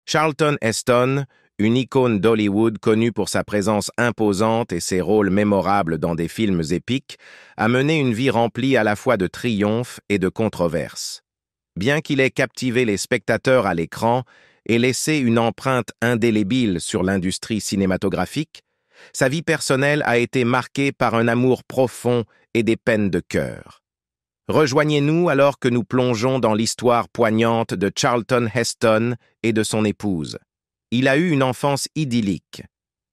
Charlton Heston, une icône d'Hollywood connue pour sa présence imposante et ses rôles mémorables dans des films épiques, a mené une vie remplie à la fois de triomphes et de controverses. Bien qu'il ait captivé les spectateurs à l'écran et laissé une empreinte indélébile sur l'industrie cinématographique, sa vie personnelle a été marquée par un amour profond et des peines de cœur. Rejoignez-nous alors que nous plongeons dans l'histoire poignante de Charlton Heston et de son épouse. Il a eu une enfance idyllique.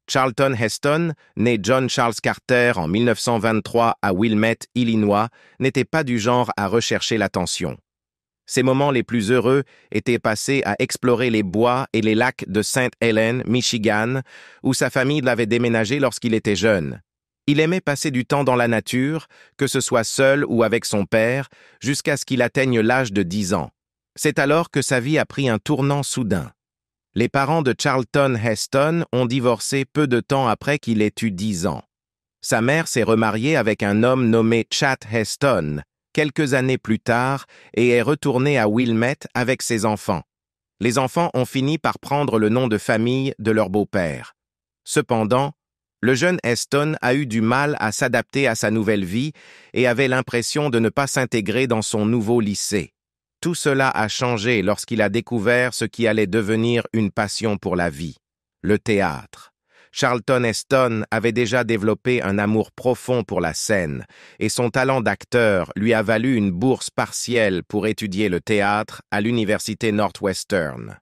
Charlton Heston, né John Charles Carter en 1923 à Wilmette, Illinois, n'était pas du genre à rechercher l'attention. Ses moments les plus heureux étaient passés à explorer les bois et les lacs de St. Helens, Michigan, où sa famille l'avait déménagé lorsqu'il était jeune. Il aimait passer du temps dans la nature, que ce soit seul ou avec son père, jusqu'à ce qu'il atteigne l'âge de 10 ans. C'est alors que sa vie a pris un tournant soudain. Les parents de Charlton Heston ont divorcé peu de temps après qu'il ait eu 10 ans. Sa mère s'est remariée avec un homme nommé Chat Heston, quelques années plus tard, et est retournée à Wilmette avec ses enfants. Les enfants ont fini par prendre le nom de famille de leur beau-père. Cependant, le jeune Heston a eu du mal à s'adapter à sa nouvelle vie et avait l'impression de ne pas s'intégrer dans son nouveau lycée. Tout cela a changé lorsqu'il a découvert ce qui allait devenir une passion pour la vie, le théâtre. Charlton Heston avait déjà développé un amour profond pour la scène et son talent d'acteur lui a valu une bourse partielle pour étudier le théâtre à l'université Northwestern.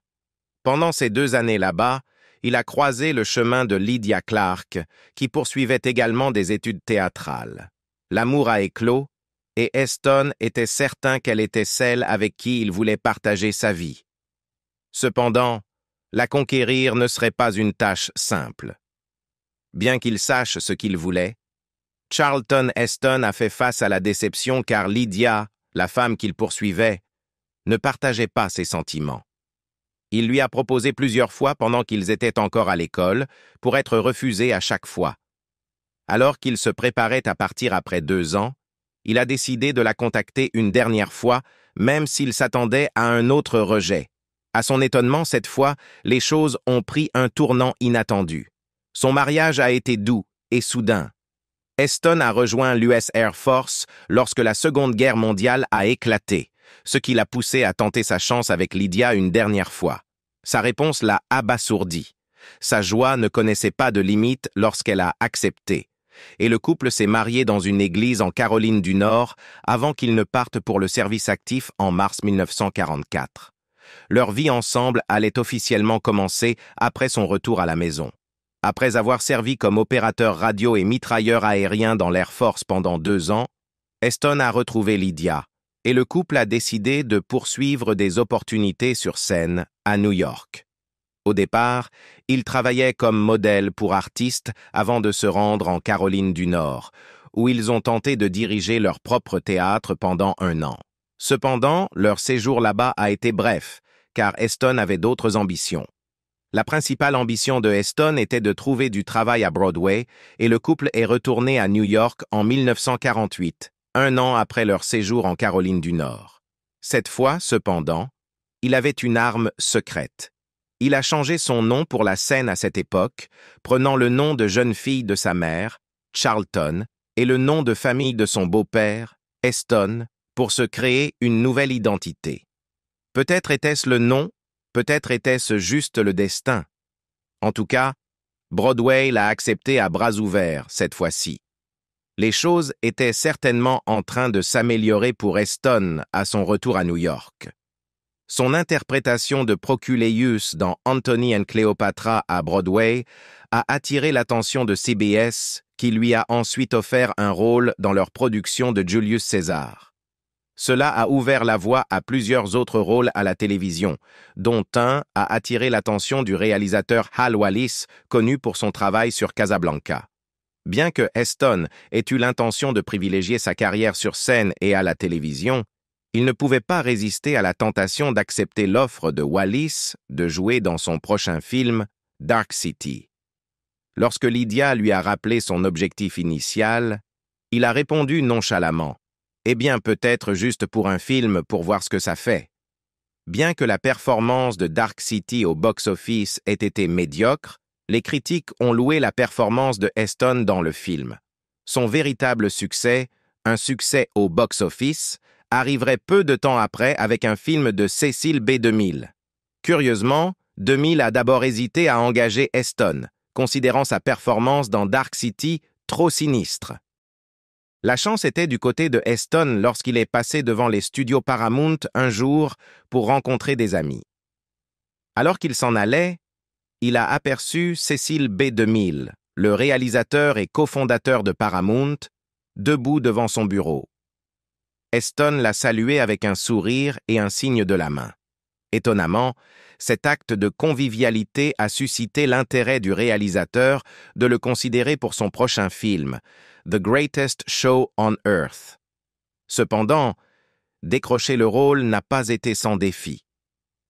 Pendant ces 2 années là-bas, il a croisé le chemin de Lydia Clark, qui poursuivait également des études théâtrales. L'amour a éclos, et Heston était certain qu'elle était celle avec qui il voulait partager sa vie. Cependant, la conquérir ne serait pas une tâche simple. Bien qu'il sache ce qu'il voulait, Charlton Heston a fait face à la déception car Lydia, la femme qu'il poursuivait, ne partageait pas ses sentiments. Il lui a proposé plusieurs fois pendant qu'ils étaient encore à l'école, pour être refusé à chaque fois. Alors qu'il se préparait à partir après 2 ans, il a décidé de la contacter une dernière fois, même s'il s'attendait à un autre rejet. À son étonnement, cette fois, les choses ont pris un tournant inattendu. Son mariage a été doux et soudain. Heston a rejoint l'US Air Force lorsque la Seconde Guerre mondiale a éclaté, ce qui l'a poussé à tenter sa chance avec Lydia une dernière fois. Sa réponse l'a abasourdi. Sa joie ne connaissait pas de limite lorsqu'elle a accepté. Et le couple s'est marié dans une église en Caroline du Nord avant qu'ils ne partent pour le service actif en mars 1944. Leur vie ensemble allait officiellement commencer après son retour à la maison. Après avoir servi comme opérateur radio et mitrailleur aérien dans l'Air Force pendant 2 ans, Heston a retrouvé Lydia, et le couple a décidé de poursuivre des opportunités sur scène à New York. Au départ, il travaillait comme modèle pour artistes avant de se rendre en Caroline du Nord, où ils ont tenté de diriger leur propre théâtre pendant 1 an. Cependant, leur séjour là-bas a été bref, car Heston avait d'autres ambitions. La principale ambition de Heston était de trouver du travail à Broadway, et le couple est retourné à New York en 1948, 1 an après leur séjour en Caroline du Nord. Cette fois, cependant, il avait une arme secrète. Il a changé son nom pour la scène à cette époque, prenant le nom de jeune fille de sa mère, Charlton, et le nom de famille de son beau-père, Heston, pour se créer une nouvelle identité. Peut-être était-ce le nom, peut-être était-ce juste le destin. En tout cas, Broadway l'a accepté à bras ouverts cette fois-ci. Les choses étaient certainement en train de s'améliorer pour Heston à son retour à New York. Son interprétation de Proculeius dans Antony and Cleopatra à Broadway a attiré l'attention de CBS, qui lui a ensuite offert un rôle dans leur production de Julius César. Cela a ouvert la voie à plusieurs autres rôles à la télévision, dont un a attiré l'attention du réalisateur Hal Wallis, connu pour son travail sur Casablanca. Bien que Heston ait eu l'intention de privilégier sa carrière sur scène et à la télévision, il ne pouvait pas résister à la tentation d'accepter l'offre de Wallis de jouer dans son prochain film, Dark City. Lorsque Lydia lui a rappelé son objectif initial, il a répondu nonchalamment. « Eh bien, peut-être juste pour un film pour voir ce que ça fait. » Bien que la performance de Dark City au box-office ait été médiocre, les critiques ont loué la performance de Heston dans le film. Son véritable succès, un succès au box-office, arriverait peu de temps après avec un film de Cecil B. DeMille. Curieusement, DeMille a d'abord hésité à engager Heston, considérant sa performance dans Dark City trop sinistre. La chance était du côté de Heston lorsqu'il est passé devant les studios Paramount un jour pour rencontrer des amis. Alors qu'il s'en allait, il a aperçu Cecil B. DeMille, le réalisateur et cofondateur de Paramount, debout devant son bureau. Heston l'a salué avec un sourire et un signe de la main. Étonnamment, cet acte de convivialité a suscité l'intérêt du réalisateur de le considérer pour son prochain film, The Greatest Show on Earth. Cependant, décrocher le rôle n'a pas été sans défi.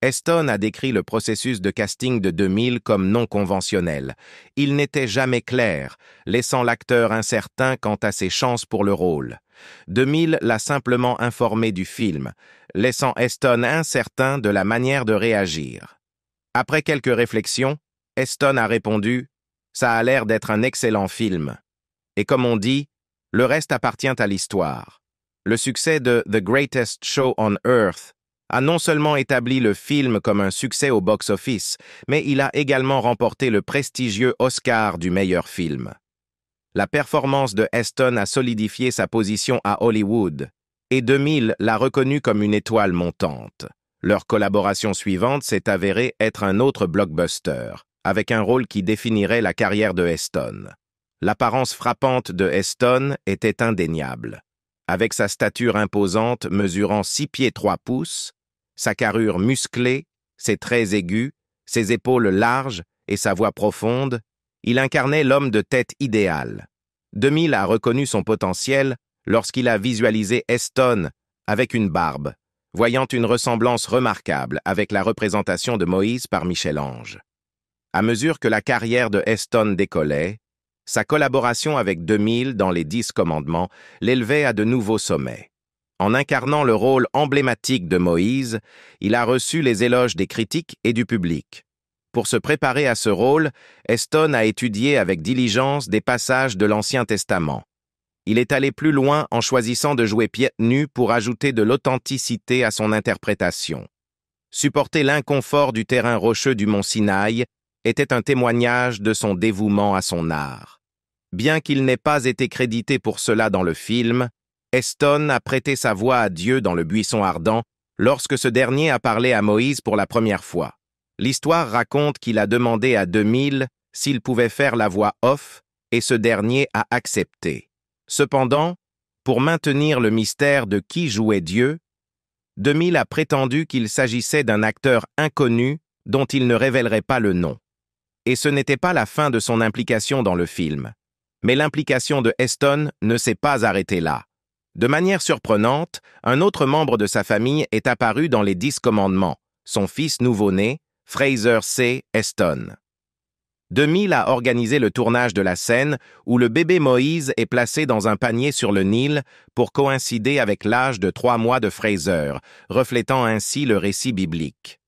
Heston a décrit le processus de casting de DeMille comme non conventionnel. Il n'était jamais clair, laissant l'acteur incertain quant à ses chances pour le rôle. DeMille l'a simplement informé du film, laissant Heston incertain de la manière de réagir. Après quelques réflexions, Heston a répondu « Ça a l'air d'être un excellent film. » Et comme on dit, le reste appartient à l'histoire. Le succès de The Greatest Show on Earth a non seulement établi le film comme un succès au box-office, mais il a également remporté le prestigieux Oscar du meilleur film. La performance de Heston a solidifié sa position à Hollywood, et DeMille l'a reconnu comme une étoile montante. Leur collaboration suivante s'est avérée être un autre blockbuster, avec un rôle qui définirait la carrière de Heston. L'apparence frappante de Heston était indéniable. Avec sa stature imposante mesurant 6 pieds 3 pouces, sa carrure musclée, ses traits aigus, ses épaules larges et sa voix profonde, il incarnait l'homme de tête idéal. DeMille a reconnu son potentiel lorsqu'il a visualisé Heston avec une barbe, voyant une ressemblance remarquable avec la représentation de Moïse par Michel-Ange. À mesure que la carrière de Heston décollait, sa collaboration avec DeMille dans les 10 commandements l'élevait à de nouveaux sommets. En incarnant le rôle emblématique de Moïse, il a reçu les éloges des critiques et du public. Pour se préparer à ce rôle, Heston a étudié avec diligence des passages de l'Ancien Testament. Il est allé plus loin en choisissant de jouer pieds nus pour ajouter de l'authenticité à son interprétation. Supporter l'inconfort du terrain rocheux du mont Sinaï était un témoignage de son dévouement à son art. Bien qu'il n'ait pas été crédité pour cela dans le film, Heston a prêté sa voix à Dieu dans le buisson ardent lorsque ce dernier a parlé à Moïse pour la première fois. L'histoire raconte qu'il a demandé à DeMille s'il pouvait faire la voix off et ce dernier a accepté. Cependant, pour maintenir le mystère de qui jouait Dieu, DeMille a prétendu qu'il s'agissait d'un acteur inconnu dont il ne révélerait pas le nom. Et ce n'était pas la fin de son implication dans le film. Mais l'implication de Heston ne s'est pas arrêtée là. De manière surprenante, un autre membre de sa famille est apparu dans les 10 commandements, son fils nouveau-né, Fraser C. Heston. DeMille a organisé le tournage de la scène où le bébé Moïse est placé dans un panier sur le Nil pour coïncider avec l'âge de 3 mois de Fraser, reflétant ainsi le récit biblique.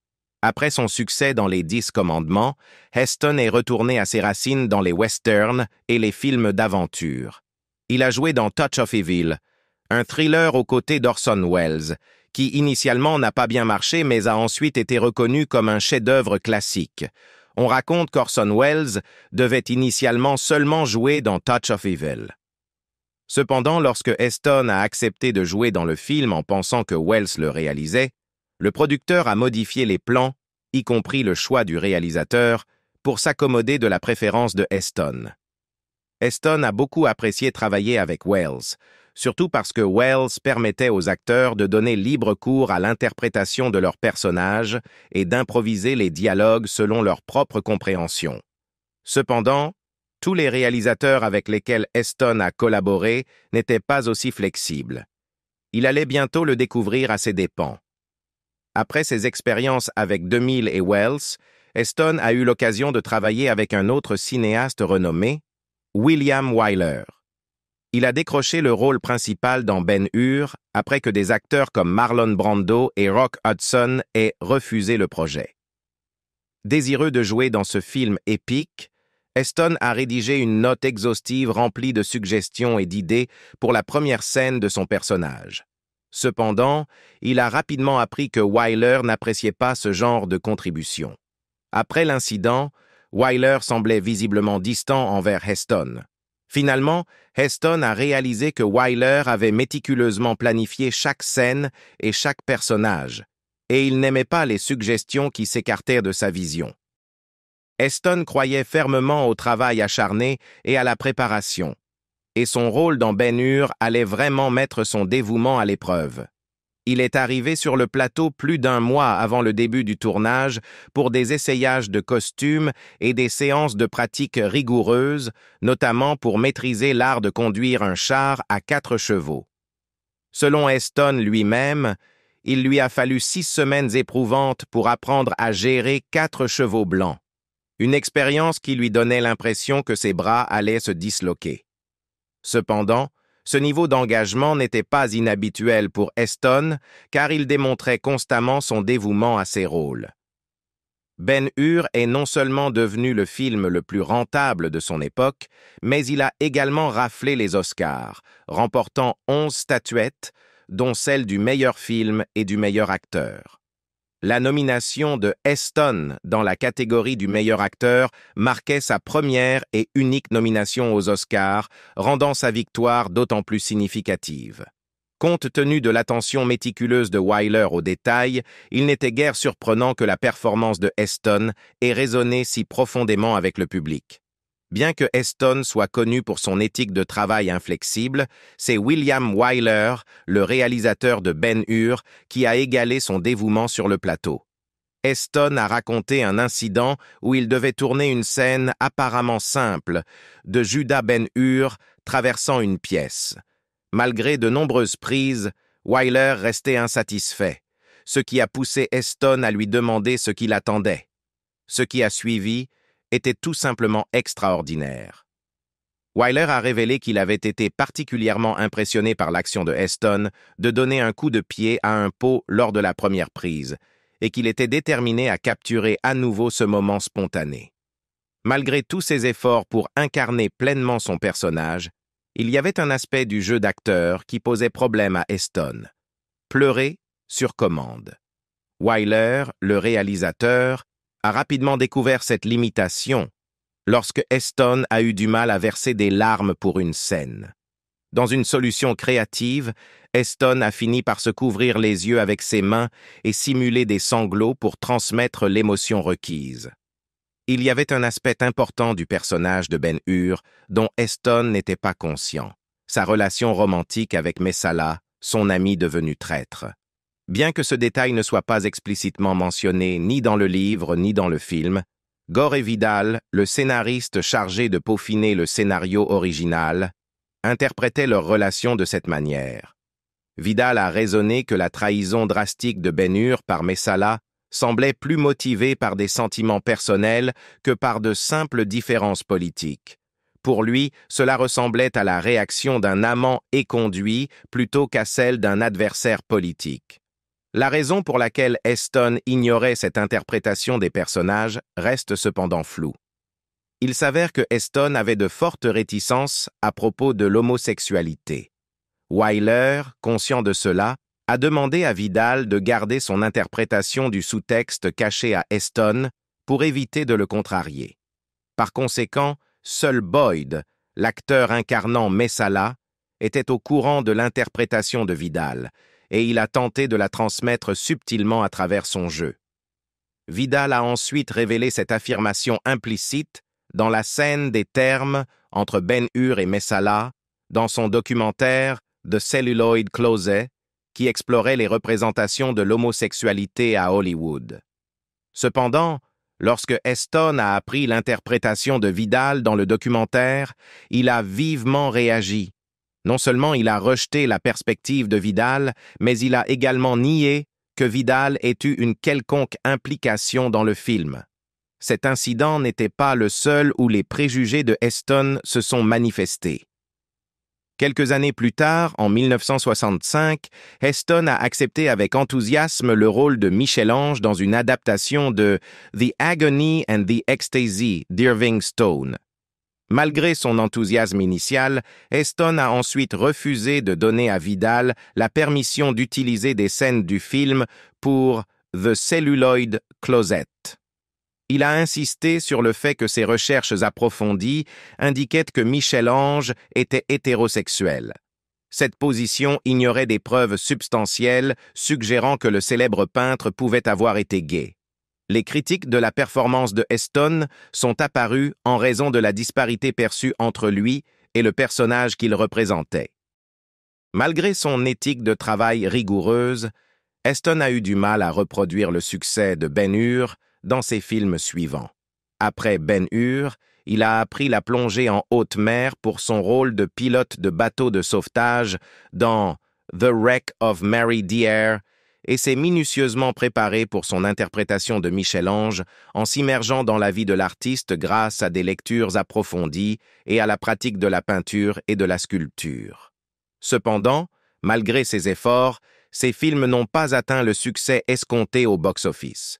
Après son succès dans les 10 commandements, Heston est retourné à ses racines dans les westerns et les films d'aventure. Il a joué dans Touch of Evil, un thriller aux côtés d'Orson Welles, qui initialement n'a pas bien marché mais a ensuite été reconnu comme un chef-d'œuvre classique. On raconte qu'Orson Welles devait initialement seulement jouer dans Touch of Evil. Cependant, lorsque Heston a accepté de jouer dans le film en pensant que Welles le réalisait, le producteur a modifié les plans, y compris le choix du réalisateur, pour s'accommoder de la préférence de Heston. Heston a beaucoup apprécié travailler avec Welles, surtout parce que Welles permettait aux acteurs de donner libre cours à l'interprétation de leurs personnages et d'improviser les dialogues selon leur propre compréhension. Cependant, tous les réalisateurs avec lesquels Heston a collaboré n'étaient pas aussi flexibles. Il allait bientôt le découvrir à ses dépens. Après ses expériences avec DeMille et Welles, Heston a eu l'occasion de travailler avec un autre cinéaste renommé, William Wyler. Il a décroché le rôle principal dans Ben-Hur après que des acteurs comme Marlon Brando et Rock Hudson aient refusé le projet. Désireux de jouer dans ce film épique, Heston a rédigé une note exhaustive remplie de suggestions et d'idées pour la première scène de son personnage. Cependant, il a rapidement appris que Wyler n'appréciait pas ce genre de contribution. Après l'incident, Wyler semblait visiblement distant envers Heston. Finalement, Heston a réalisé que Wyler avait méticuleusement planifié chaque scène et chaque personnage, et il n'aimait pas les suggestions qui s'écartaient de sa vision. Heston croyait fermement au travail acharné et à la préparation, et son rôle dans Ben-Hur allait vraiment mettre son dévouement à l'épreuve. Il est arrivé sur le plateau plus d'un mois avant le début du tournage pour des essayages de costumes et des séances de pratique rigoureuses, notamment pour maîtriser l'art de conduire un char à 4 chevaux. Selon Heston lui-même, il lui a fallu 6 semaines éprouvantes pour apprendre à gérer 4 chevaux blancs. Une expérience qui lui donnait l'impression que ses bras allaient se disloquer. Cependant, ce niveau d'engagement n'était pas inhabituel pour Heston, car il démontrait constamment son dévouement à ses rôles. Ben-Hur est non seulement devenu le film le plus rentable de son époque, mais il a également raflé les Oscars, remportant 11 statuettes, dont celle du meilleur film et du meilleur acteur. La nomination de Heston dans la catégorie du meilleur acteur marquait sa première et unique nomination aux Oscars, rendant sa victoire d'autant plus significative. Compte tenu de l'attention méticuleuse de Wyler aux détails, il n'était guère surprenant que la performance de Heston ait résonné si profondément avec le public. Bien que Heston soit connu pour son éthique de travail inflexible, c'est William Wyler, le réalisateur de Ben-Hur, qui a égalé son dévouement sur le plateau. Heston a raconté un incident où il devait tourner une scène apparemment simple de Judah Ben-Hur traversant une pièce. Malgré de nombreuses prises, Wyler restait insatisfait, ce qui a poussé Heston à lui demander ce qu'il attendait. Ce qui a suivi était tout simplement extraordinaire. Wyler a révélé qu'il avait été particulièrement impressionné par l'action de Heston de donner un coup de pied à un pot lors de la première prise, et qu'il était déterminé à capturer à nouveau ce moment spontané. Malgré tous ses efforts pour incarner pleinement son personnage, il y avait un aspect du jeu d'acteur qui posait problème à Heston. Pleurer sur commande. Wyler, le réalisateur, a rapidement découvert cette limitation lorsque Heston a eu du mal à verser des larmes pour une scène. Dans une solution créative, Heston a fini par se couvrir les yeux avec ses mains et simuler des sanglots pour transmettre l'émotion requise. Il y avait un aspect important du personnage de Ben-Hur dont Heston n'était pas conscient, sa relation romantique avec Messala, son ami devenu traître. Bien que ce détail ne soit pas explicitement mentionné ni dans le livre ni dans le film, Gore Vidal, le scénariste chargé de peaufiner le scénario original, interprétait leur relation de cette manière. Vidal a raisonné que la trahison drastique de Ben-Hur par Messala semblait plus motivée par des sentiments personnels que par de simples différences politiques. Pour lui, cela ressemblait à la réaction d'un amant éconduit plutôt qu'à celle d'un adversaire politique. La raison pour laquelle Heston ignorait cette interprétation des personnages reste cependant floue. Il s'avère que Heston avait de fortes réticences à propos de l'homosexualité. Wyler, conscient de cela, a demandé à Vidal de garder son interprétation du sous-texte caché à Heston pour éviter de le contrarier. Par conséquent, seul Boyd, l'acteur incarnant Messala, était au courant de l'interprétation de Vidal, et il a tenté de la transmettre subtilement à travers son jeu. Vidal a ensuite révélé cette affirmation implicite dans la scène des termes entre Ben-Hur et Messala, dans son documentaire The Celluloid Closet, qui explorait les représentations de l'homosexualité à Hollywood. Cependant, lorsque Heston a appris l'interprétation de Vidal dans le documentaire, il a vivement réagi. Non seulement il a rejeté la perspective de Vidal, mais il a également nié que Vidal ait eu une quelconque implication dans le film. Cet incident n'était pas le seul où les préjugés de Heston se sont manifestés. Quelques années plus tard, en 1965, Heston a accepté avec enthousiasme le rôle de Michel-Ange dans une adaptation de The Agony and the Ecstasy d'Irving Stone. Malgré son enthousiasme initial, Heston a ensuite refusé de donner à Vidal la permission d'utiliser des scènes du film pour The Celluloid Closet. Il a insisté sur le fait que ses recherches approfondies indiquaient que Michel-Ange était hétérosexuel. Cette position ignorait des preuves substantielles suggérant que le célèbre peintre pouvait avoir été gay. Les critiques de la performance de Heston sont apparues en raison de la disparité perçue entre lui et le personnage qu'il représentait. Malgré son éthique de travail rigoureuse, Heston a eu du mal à reproduire le succès de Ben-Hur dans ses films suivants. Après Ben-Hur, il a appris la plongée en haute mer pour son rôle de pilote de bateau de sauvetage dans The Wreck of Mary Deere et s'est minutieusement préparé pour son interprétation de Michel-Ange en s'immergeant dans la vie de l'artiste grâce à des lectures approfondies et à la pratique de la peinture et de la sculpture. Cependant, malgré ses efforts, ses films n'ont pas atteint le succès escompté au box-office.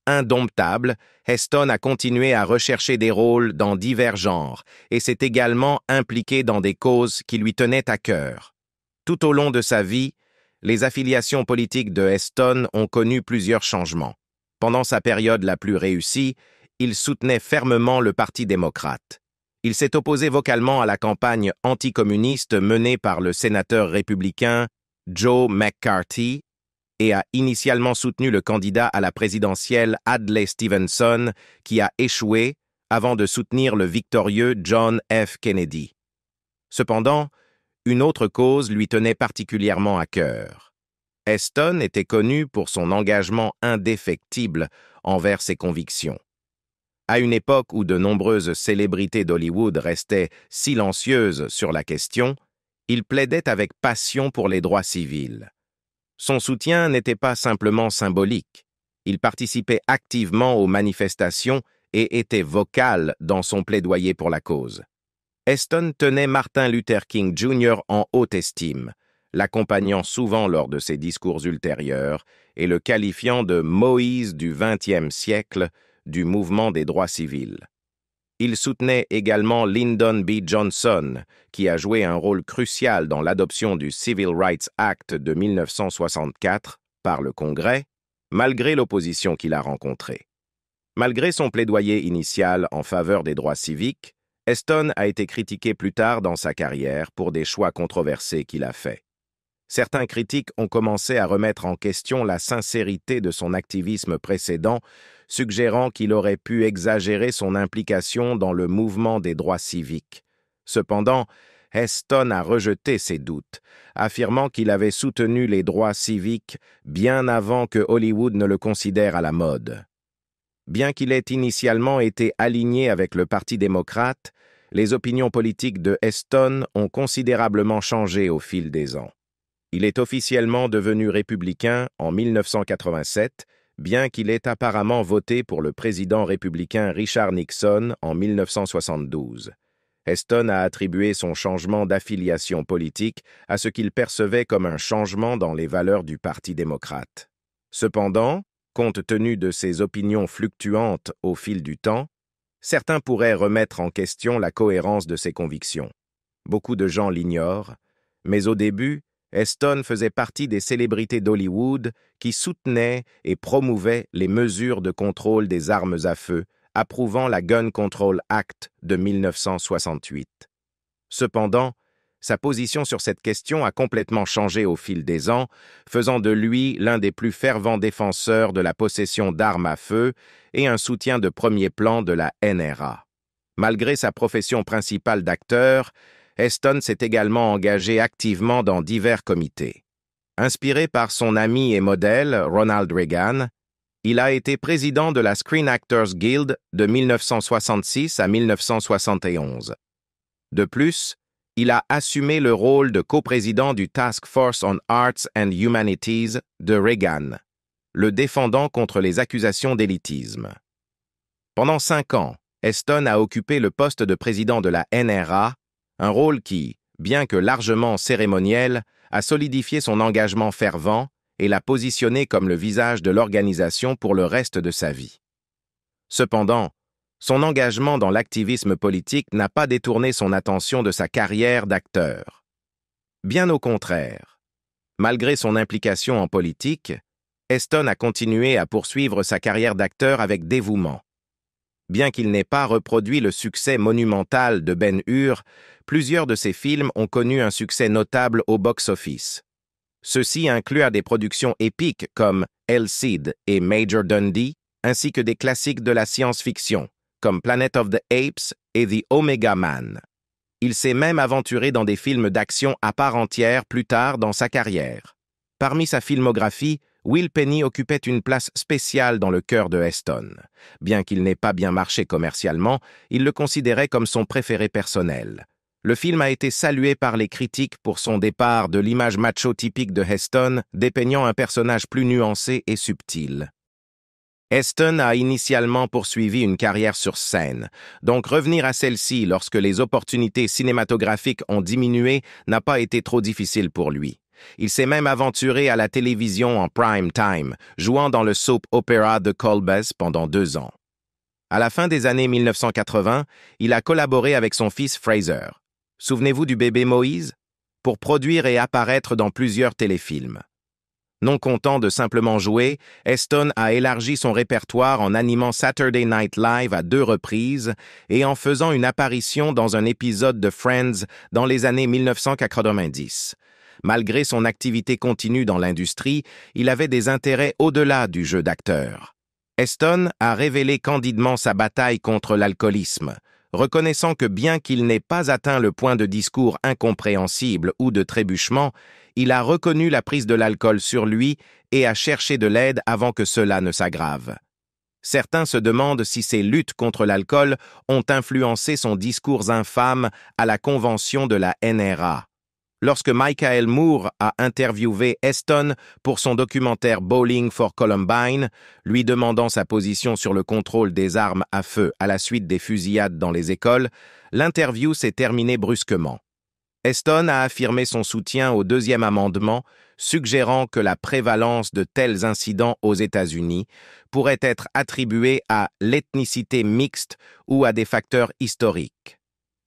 Indomptable, Heston a continué à rechercher des rôles dans divers genres et s'est également impliqué dans des causes qui lui tenaient à cœur. Tout au long de sa vie, les affiliations politiques de Heston ont connu plusieurs changements. Pendant sa période la plus réussie, il soutenait fermement le Parti démocrate. Il s'est opposé vocalement à la campagne anticommuniste menée par le sénateur républicain Joe McCarthy et a initialement soutenu le candidat à la présidentielle Adlai Stevenson, qui a échoué avant de soutenir le victorieux John F. Kennedy. Cependant, une autre cause lui tenait particulièrement à cœur. Heston était connu pour son engagement indéfectible envers ses convictions. À une époque où de nombreuses célébrités d'Hollywood restaient silencieuses sur la question, il plaidait avec passion pour les droits civils. Son soutien n'était pas simplement symbolique. Il participait activement aux manifestations et était vocal dans son plaidoyer pour la cause. Heston tenait Martin Luther King Jr. en haute estime, l'accompagnant souvent lors de ses discours ultérieurs et le qualifiant de Moïse du XXe siècle du mouvement des droits civils. Il soutenait également Lyndon B. Johnson, qui a joué un rôle crucial dans l'adoption du Civil Rights Act de 1964 par le Congrès, malgré l'opposition qu'il a rencontrée. Malgré son plaidoyer initial en faveur des droits civiques, Heston a été critiqué plus tard dans sa carrière pour des choix controversés qu'il a faits. Certains critiques ont commencé à remettre en question la sincérité de son activisme précédent, suggérant qu'il aurait pu exagérer son implication dans le mouvement des droits civiques. Cependant, Heston a rejeté ces doutes, affirmant qu'il avait soutenu les droits civiques bien avant que Hollywood ne le considère à la mode. Bien qu'il ait initialement été aligné avec le Parti démocrate, les opinions politiques de Heston ont considérablement changé au fil des ans. Il est officiellement devenu républicain en 1987, bien qu'il ait apparemment voté pour le président républicain Richard Nixon en 1972. Heston a attribué son changement d'affiliation politique à ce qu'il percevait comme un changement dans les valeurs du Parti démocrate. Cependant, compte tenu de ses opinions fluctuantes au fil du temps, certains pourraient remettre en question la cohérence de ses convictions. Beaucoup de gens l'ignorent, mais au début, Heston faisait partie des célébrités d'Hollywood qui soutenaient et promouvaient les mesures de contrôle des armes à feu, approuvant la Gun Control Act de 1968. Cependant, sa position sur cette question a complètement changé au fil des ans, faisant de lui l'un des plus fervents défenseurs de la possession d'armes à feu et un soutien de premier plan de la NRA. Malgré sa profession principale d'acteur, Heston s'est également engagé activement dans divers comités. Inspiré par son ami et modèle, Ronald Reagan, il a été président de la Screen Actors Guild de 1966 à 1971. De plus, il a assumé le rôle de coprésident du Task Force on Arts and Humanities de Reagan, le défendant contre les accusations d'élitisme. Pendant 5 ans, Heston a occupé le poste de président de la NRA, un rôle qui, bien que largement cérémoniel, a solidifié son engagement fervent et l'a positionné comme le visage de l'organisation pour le reste de sa vie. Cependant, son engagement dans l'activisme politique n'a pas détourné son attention de sa carrière d'acteur. Bien au contraire, malgré son implication en politique, Heston a continué à poursuivre sa carrière d'acteur avec dévouement. Bien qu'il n'ait pas reproduit le succès monumental de Ben-Hur, plusieurs de ses films ont connu un succès notable au box-office. Ceux-ci incluent des productions épiques comme El Cid et Major Dundee, ainsi que des classiques de la science-fiction, comme Planet of the Apes et The Omega Man. Il s'est même aventuré dans des films d'action à part entière plus tard dans sa carrière. Parmi sa filmographie, Will Penny occupait une place spéciale dans le cœur de Heston. Bien qu'il n'ait pas bien marché commercialement, il le considérait comme son préféré personnel. Le film a été salué par les critiques pour son départ de l'image macho typique de Heston, dépeignant un personnage plus nuancé et subtil. Heston a initialement poursuivi une carrière sur scène, donc revenir à celle-ci lorsque les opportunités cinématographiques ont diminué n'a pas été trop difficile pour lui. Il s'est même aventuré à la télévision en prime time, jouant dans le soap opera The Colbus pendant 2 ans. À la fin des années 1980, il a collaboré avec son fils Fraser. Souvenez-vous du bébé Moïse? Pour produire et apparaître dans plusieurs téléfilms. Non content de simplement jouer, Heston a élargi son répertoire en animant Saturday Night Live à 2 reprises et en faisant une apparition dans un épisode de Friends dans les années 1990. Malgré son activité continue dans l'industrie, il avait des intérêts au-delà du jeu d'acteur. Heston a révélé candidement sa bataille contre l'alcoolisme, reconnaissant que bien qu'il n'ait pas atteint le point de discours incompréhensible ou de trébuchement, il a reconnu la prise de l'alcool sur lui et a cherché de l'aide avant que cela ne s'aggrave. Certains se demandent si ces luttes contre l'alcool ont influencé son discours infâme à la convention de la NRA. Lorsque Michael Moore a interviewé Heston pour son documentaire Bowling for Columbine, lui demandant sa position sur le contrôle des armes à feu à la suite des fusillades dans les écoles, l'interview s'est terminée brusquement. Heston a affirmé son soutien au 2e amendement, suggérant que la prévalence de tels incidents aux États-Unis pourrait être attribuée à l'ethnicité mixte ou à des facteurs historiques.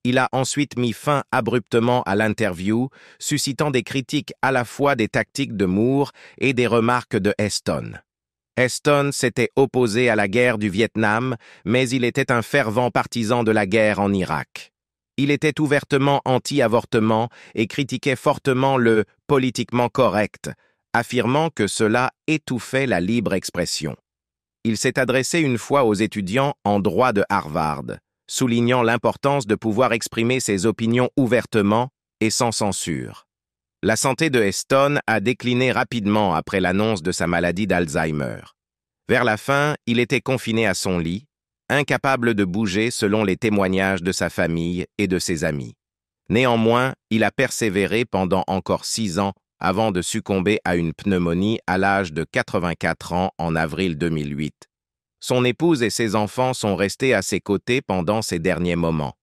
Il a ensuite mis fin abruptement à l'interview, suscitant des critiques à la fois des tactiques de Moore et des remarques de Heston. Heston s'était opposé à la guerre du Vietnam, mais il était un fervent partisan de la guerre en Irak. Il était ouvertement anti-avortement et critiquait fortement le « politiquement correct », affirmant que cela étouffait la libre expression. Il s'est adressé une fois aux étudiants en droit de Harvard, soulignant l'importance de pouvoir exprimer ses opinions ouvertement et sans censure. La santé de Heston a décliné rapidement après l'annonce de sa maladie d'Alzheimer. Vers la fin, il était confiné à son lit, incapable de bouger selon les témoignages de sa famille et de ses amis. Néanmoins, il a persévéré pendant encore 6 ans avant de succomber à une pneumonie à l'âge de 84 ans en avril 2008. Son épouse et ses enfants sont restés à ses côtés pendant ces derniers moments.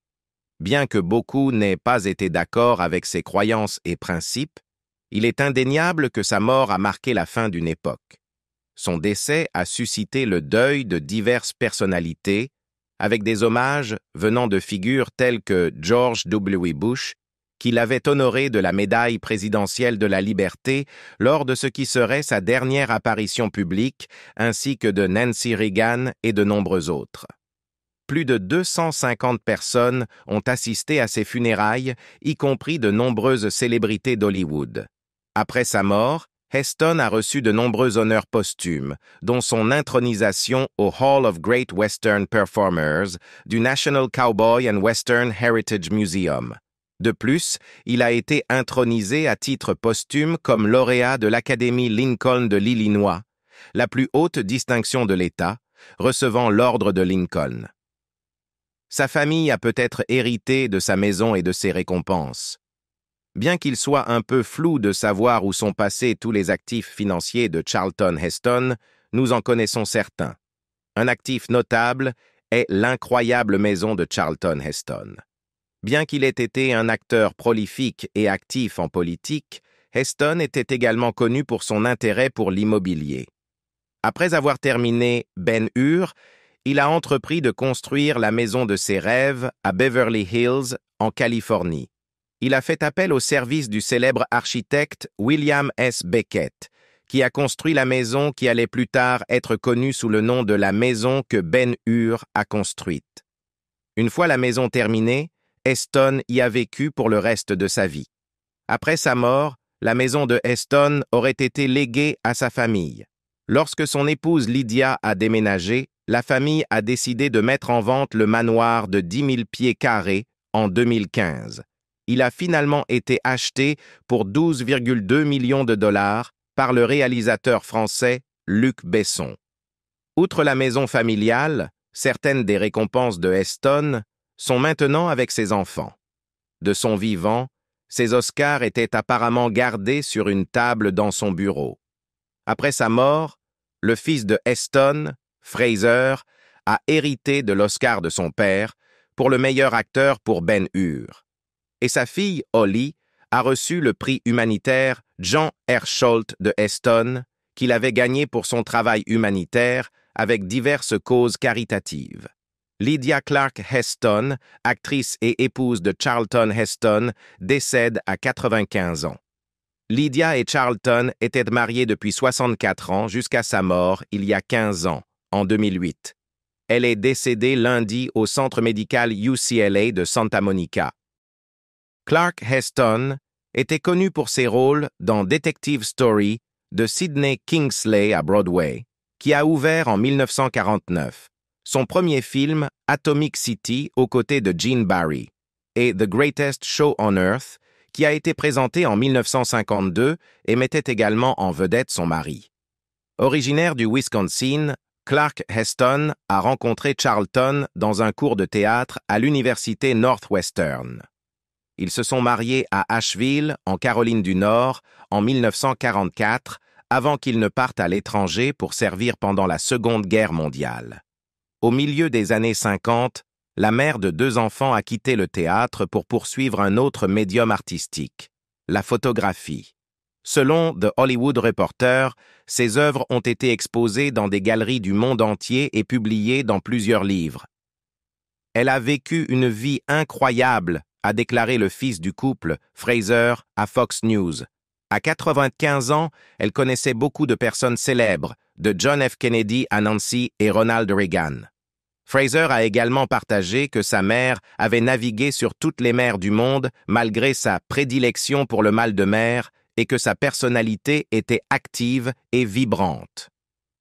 Bien que beaucoup n'aient pas été d'accord avec ses croyances et principes, il est indéniable que sa mort a marqué la fin d'une époque. Son décès a suscité le deuil de diverses personnalités, avec des hommages venant de figures telles que George W. Bush, qui l'avait honoré de la médaille présidentielle de la liberté lors de ce qui serait sa dernière apparition publique, ainsi que de Nancy Reagan et de nombreux autres. Plus de 250 personnes ont assisté à ses funérailles, y compris de nombreuses célébrités d'Hollywood. Après sa mort, Heston a reçu de nombreux honneurs posthumes, dont son intronisation au Hall of Great Western Performers du National Cowboy and Western Heritage Museum. De plus, il a été intronisé à titre posthume comme lauréat de l'Académie Lincoln de l'Illinois, la plus haute distinction de l'État, recevant l'ordre de Lincoln. Sa famille a peut-être hérité de sa maison et de ses récompenses. Bien qu'il soit un peu flou de savoir où sont passés tous les actifs financiers de Charlton Heston, nous en connaissons certains. Un actif notable est l'incroyable maison de Charlton Heston. Bien qu'il ait été un acteur prolifique et actif en politique, Heston était également connu pour son intérêt pour l'immobilier. Après avoir terminé Ben-Hur, il a entrepris de construire la maison de ses rêves à Beverly Hills, en Californie. Il a fait appel au service du célèbre architecte William S. Beckett, qui a construit la maison qui allait plus tard être connue sous le nom de la maison que Ben-Hur a construite. Une fois la maison terminée, Heston y a vécu pour le reste de sa vie. Après sa mort, la maison de Heston aurait été léguée à sa famille. Lorsque son épouse Lydia a déménagé, la famille a décidé de mettre en vente le manoir de 10 000 pieds carrés en 2015. Il a finalement été acheté pour 12,2 millions de dollars par le réalisateur français Luc Besson. Outre la maison familiale, certaines des récompenses de Heston sont maintenant avec ses enfants. De son vivant, ses Oscars étaient apparemment gardés sur une table dans son bureau. Après sa mort, le fils de Heston, Fraser, a hérité de l'Oscar de son père pour le meilleur acteur pour Ben-Hur. Et sa fille, Holly, a reçu le prix humanitaire Jean Hersholt de Heston, qu'il avait gagné pour son travail humanitaire avec diverses causes caritatives. Lydia Clark Heston, actrice et épouse de Charlton Heston, décède à 95 ans. Lydia et Charlton étaient mariés depuis 64 ans jusqu'à sa mort il y a 15 ans, en 2008. Elle est décédée lundi au centre médical UCLA de Santa Monica. Clark Heston était connue pour ses rôles dans Detective Story de Sidney Kingsley à Broadway, qui a ouvert en 1949, son premier film Atomic City aux côtés de Gene Barry, et The Greatest Show on Earth, qui a été présenté en 1952 et mettait également en vedette son mari. Originaire du Wisconsin, Clark Heston a rencontré Charlton dans un cours de théâtre à l'université Northwestern. Ils se sont mariés à Asheville, en Caroline du Nord, en 1944, avant qu'ils ne partent à l'étranger pour servir pendant la Seconde Guerre mondiale. Au milieu des années 50, la mère de 2 enfants a quitté le théâtre pour poursuivre un autre médium artistique, la photographie. Selon The Hollywood Reporter, ses œuvres ont été exposées dans des galeries du monde entier et publiées dans plusieurs livres. Elle a vécu une vie incroyable, a déclaré le fils du couple, Fraser, à Fox News. À 95 ans, elle connaissait beaucoup de personnes célèbres, de John F. Kennedy à Nancy et Ronald Reagan. Fraser a également partagé que sa mère avait navigué sur toutes les mers du monde malgré sa prédilection pour le mal de mer et que sa personnalité était active et vibrante.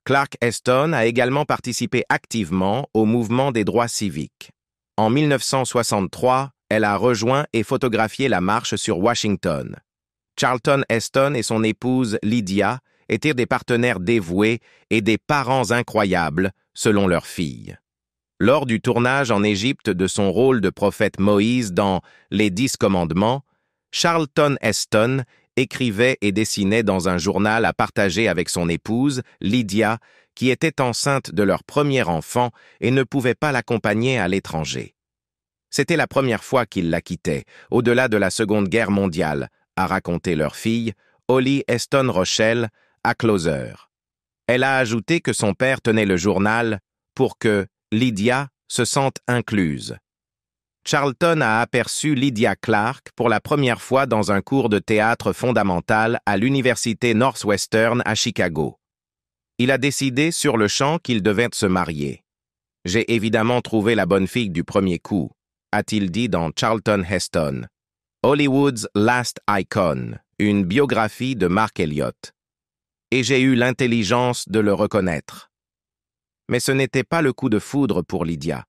Clark Heston a également participé activement au mouvement des droits civiques. En 1963, elle a rejoint et photographié la marche sur Washington. Charlton Heston et son épouse Lydia étaient des partenaires dévoués et des parents incroyables, selon leur fille. Lors du tournage en Égypte de son rôle de prophète Moïse dans Les 10 commandements, Charlton Heston écrivait et dessinait dans un journal à partager avec son épouse, Lydia, qui était enceinte de leur premier enfant et ne pouvait pas l'accompagner à l'étranger. C'était la première fois qu'il la quittait, au-delà de la Seconde Guerre mondiale, a raconté leur fille, Holly Heston Rochelle, à Closer. Elle a ajouté que son père tenait le journal pour que Lydia se sente incluse. Charlton a aperçu Lydia Clark pour la première fois dans un cours de théâtre fondamental à l'université Northwestern à Chicago. Il a décidé sur le champ qu'ils devaient se marier. « J'ai évidemment trouvé la bonne fille du premier coup », a-t-il dit dans Charlton Heston. Hollywood's Last Icon, une biographie de Mark Elliott. Et j'ai eu l'intelligence de le reconnaître. Mais ce n'était pas le coup de foudre pour Lydia.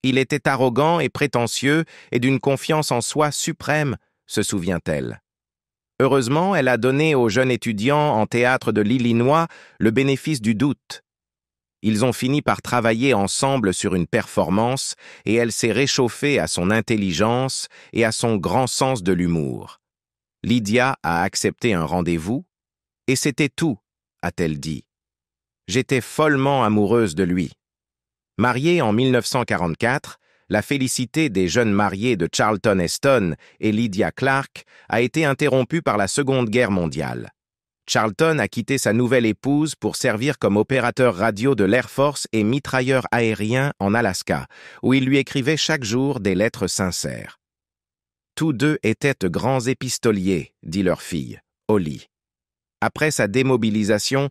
Il était arrogant et prétentieux et d'une confiance en soi suprême, se souvient-elle. Heureusement, elle a donné aux jeunes étudiants en théâtre de l'Illinois le bénéfice du doute. Ils ont fini par travailler ensemble sur une performance et elle s'est réchauffée à son intelligence et à son grand sens de l'humour. Lydia a accepté un rendez-vous et c'était tout, a-t-elle dit. J'étais follement amoureuse de lui. Mariée en 1944, La félicité des jeunes mariés de Charlton Heston et Lydia Clark a été interrompue par la Seconde Guerre mondiale. Charlton a quitté sa nouvelle épouse pour servir comme opérateur radio de l'Air Force et mitrailleur aérien en Alaska, où il lui écrivait chaque jour des lettres sincères. Tous deux étaient de grands épistoliers, dit leur fille, Holly. Après sa démobilisation,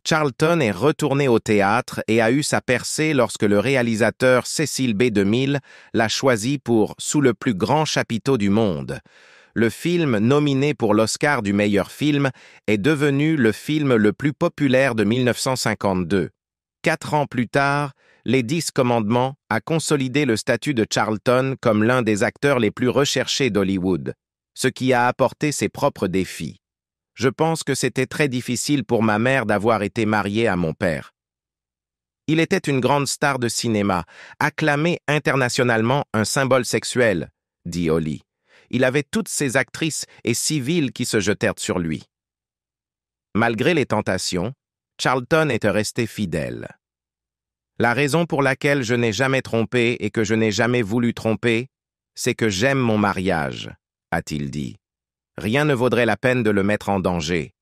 Charlton est retourné au théâtre et a eu sa percée lorsque le réalisateur Cecil B. DeMille l'a choisi pour Sous le plus grand chapiteau du monde. Le film nominé pour l'Oscar du meilleur film est devenu le film le plus populaire de 1952. 4 ans plus tard, Les 10 Commandements a consolidé le statut de Charlton comme l'un des acteurs les plus recherchés d'Hollywood, ce qui a apporté ses propres défis. Je pense que c'était très difficile pour ma mère d'avoir été mariée à mon père. Il était une grande star de cinéma, acclamé internationalement un symbole sexuel, dit Holly. Il avait toutes ces actrices et civils qui se jetèrent sur lui. Malgré les tentations, Charlton était resté fidèle. La raison pour laquelle je n'ai jamais trompé et que je n'ai jamais voulu tromper, c'est que j'aime mon mariage, a-t-il dit. Rien ne vaudrait la peine de le mettre en danger.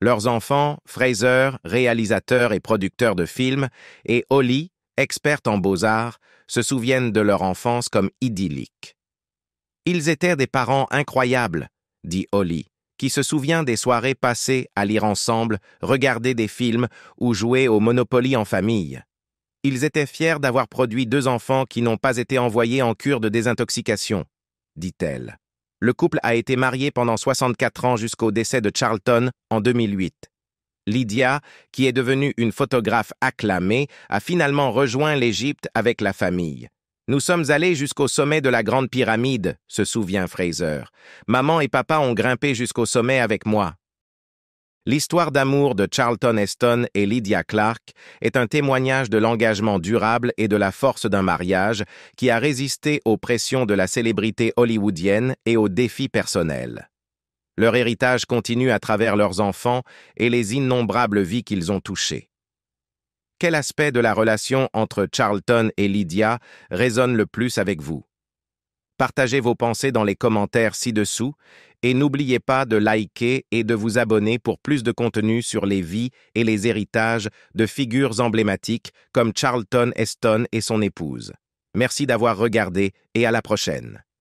Leurs enfants, Fraser, réalisateur et producteur de films, et Holly, experte en beaux-arts, se souviennent de leur enfance comme idyllique. Ils étaient des parents incroyables, dit Holly, qui se souvient des soirées passées à lire ensemble, regarder des films ou jouer au Monopoly en famille. Ils étaient fiers d'avoir produit 2 enfants qui n'ont pas été envoyés en cure de désintoxication, dit-elle. Le couple a été marié pendant 64 ans jusqu'au décès de Charlton en 2008. Lydia, qui est devenue une photographe acclamée, a finalement rejoint l'Égypte avec la famille. Nous sommes allés jusqu'au sommet de la Grande Pyramide, se souvient Fraser. Maman et papa ont grimpé jusqu'au sommet avec moi. L'histoire d'amour de Charlton Heston et Lydia Clark est un témoignage de l'engagement durable et de la force d'un mariage qui a résisté aux pressions de la célébrité hollywoodienne et aux défis personnels. Leur héritage continue à travers leurs enfants et les innombrables vies qu'ils ont touchées. Quel aspect de la relation entre Charlton et Lydia résonne le plus avec vous? Partagez vos pensées dans les commentaires ci-dessous et n'oubliez pas de liker et de vous abonner pour plus de contenu sur les vies et les héritages de figures emblématiques comme Charlton Heston et son épouse. Merci d'avoir regardé et à la prochaine.